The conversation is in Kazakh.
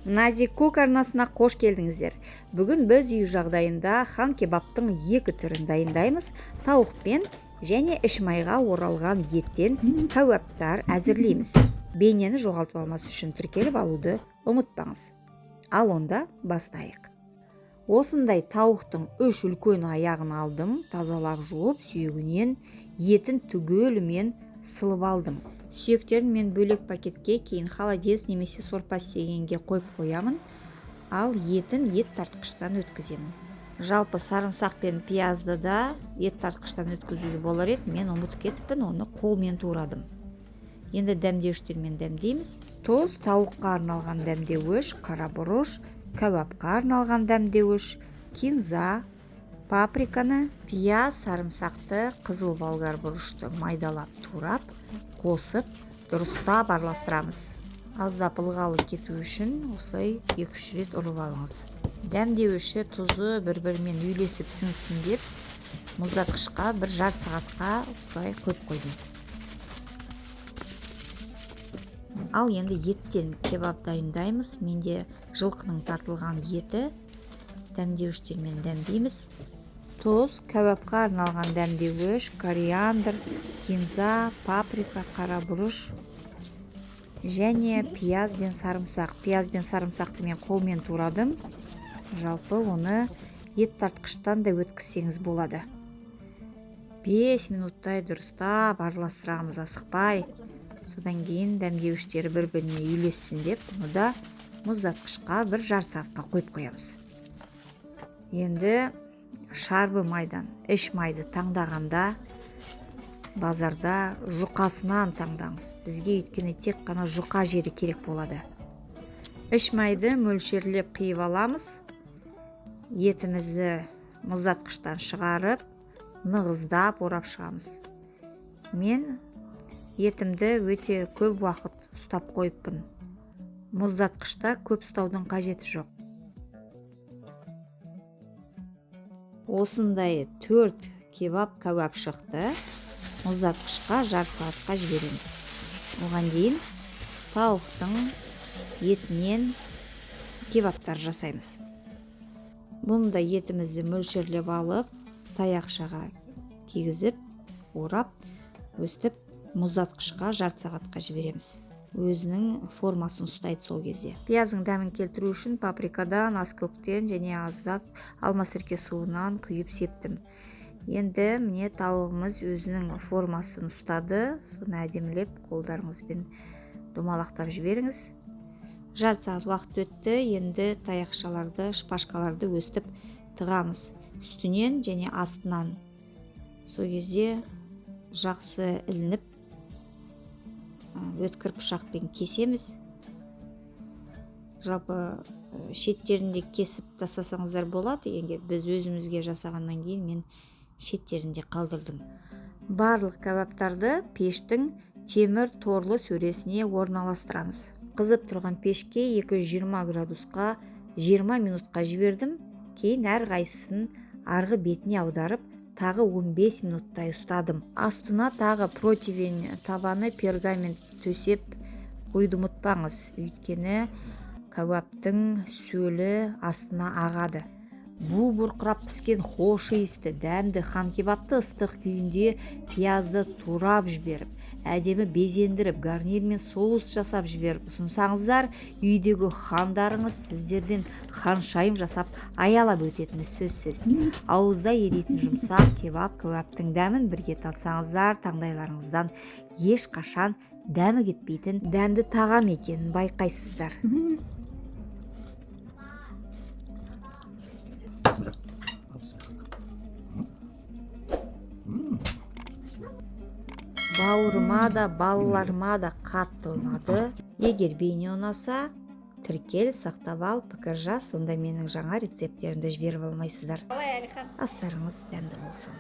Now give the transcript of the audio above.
Назик Кук арнасына қош келдіңіздер. Бүгін біз үй жағдайында хан кебаптың екі түрін дайындаймыз. Тауықпен және ішмайға оралған еттен кәуаптар әзірлейміз. Бейнені жоғалтып алмас үшін тіркеліп алуды ұмытпаңыз. Ал онда бастайық. Осындай тауықтың 3 үлкен аяғын алдым, тазалап жуып, сүйегінен етін түгелімен сылып алдым. Сүйектерін мен бөлек пакетке, кейін холодец немесе сорпа-істегенге қойып қоямын, ал етін ет тартқыштан өткіземін. Жалпы сарымсақ пен пиязды да ет тартқыштан өткізуге болар еді, мен ұмытып кетіппін, оны қолмен турадым. Енді дәмдеуіштермен дәмдейміз. Тұз, тауыққа арналған дәмдеуіш, қара бұрыш, кәуапқа арналған дәмдеуіш, кинза, паприканы, пияз, сарымсақты, қызыл болгар бұрышты майдалап турап, қосып, дұрыстап араластырамыз. Аздап ылғалы кету үшін осылай 2-3 рет ұрып алыңыз. Дәмдеуіші, тұзы бір-бірімен үйлесіп сіңсін деп, мұздатқышқа 1,5 сағатқа осылай қойып қойдым. Ал енді еттен кебап дайындаймыз. Менде жылқының тартылған еті. Дәмдеуіштермен дәмдейміз. Тұз, кәуапқа арналған дәмдеуіш, кориандр, кинза, паприка, қара бұрыш және пияз бен сарымсақ. Пияз бен сарымсақты мен қолмен турадым. Жалпы оны ет тартқыштан да өткізсеңіз болады. 5 минуттай дұрыстап араластырамыз, асықпай. Содан кейін дәмдеуіштері бір-біріне үйлессін деп, оны да мұздатқышқа 1,5 сағатқа қойып қоямыз. Енді шарбы майдан іш майды таңдағанда базарда жұқасынан таңдаңыз. Бізге өйткені тек қана жұқа жері керек болады. Іш майды мөлшерлеп қиып аламыз. Етімізді мұздатқыштан шығарып, нығыздап орап шығамыз. Мен етімді өте көп уақыт ұстап қойыппын. Мұздатқышта көп ұстаудың қажеті жоқ. Осындай 4 кебап кәуап шықты. Мұздатқышқа 1,5 сағатқа жібереміз. Оған дейін тауықтың етінен кебаптар жасаймыз. Бұны да етімізді мөлшерлеп алып, таяқшаға кигізіп, орап, өстіп, мұздатқышқа 1,5 сағатқа жібереміз. Өзінің формасын ұстайды сол кезде. Пияздың дәмін келтіру үшін паприкадан, аскөктен және аздап алма сірке суынан құйып септім. Енді міне тауығымыз өзінің формасын ұстады. Соны әдемілеп қолдарыңызбен домалақтап жіберіңіз. 1,5 сағат уақыт өтті. Енді таяқшаларды, шпажкаларды өстіп тығамыз. Үстінен және астынан. Сол кезде жақсы ілініп, өткір пышақпен кесеміз. Жалпы шеттерінде кесіп тастасаңыздар болады. Егер біз өзімізге жасағаннан кейін мен шеттерінде қалдырдым. Барлық кәуаптарды пештің темір торлы сөресіне орналастырамыз. Қызып тұрған пешке 220 градусқа 20 минутқа жібердім. Кейін әрқайсысын арғы бетіне аударып, тағы 15 минуттай ұстадым. Астына тағы противень табаны пергамент төсеп қойды ұмытпаңыз. Өйткені кәуаптың сөлі астына ағады. Бу бұрқырап піскен хош иісті дәмді хан кебапты ыстық күйінде пиязды турап жіберіп, әдемі безендіріп, гарнир мен соус жасап жіберіп ұсынсаңыздар, үйдегі хандарыңыз сіздерден ханшайым жасап аялап өтетіні сөзсіз. Ауызда еритін жұмсақ кебап кәуаптың дәмін бірге татсаңыздар, таңдайларыңыздан ешқашан дәмі кетпейтін дәмді тағам екенін байқайсыздар. Бауырыма да, балаларыма да қатты ұнады. Егер бейне ұнаса, тіркел, сақтап ал, пікір жаз, сонда менің жаңа рецепттерімді жіберіп алмайсыздар. Астарыңыз дәмді болсын.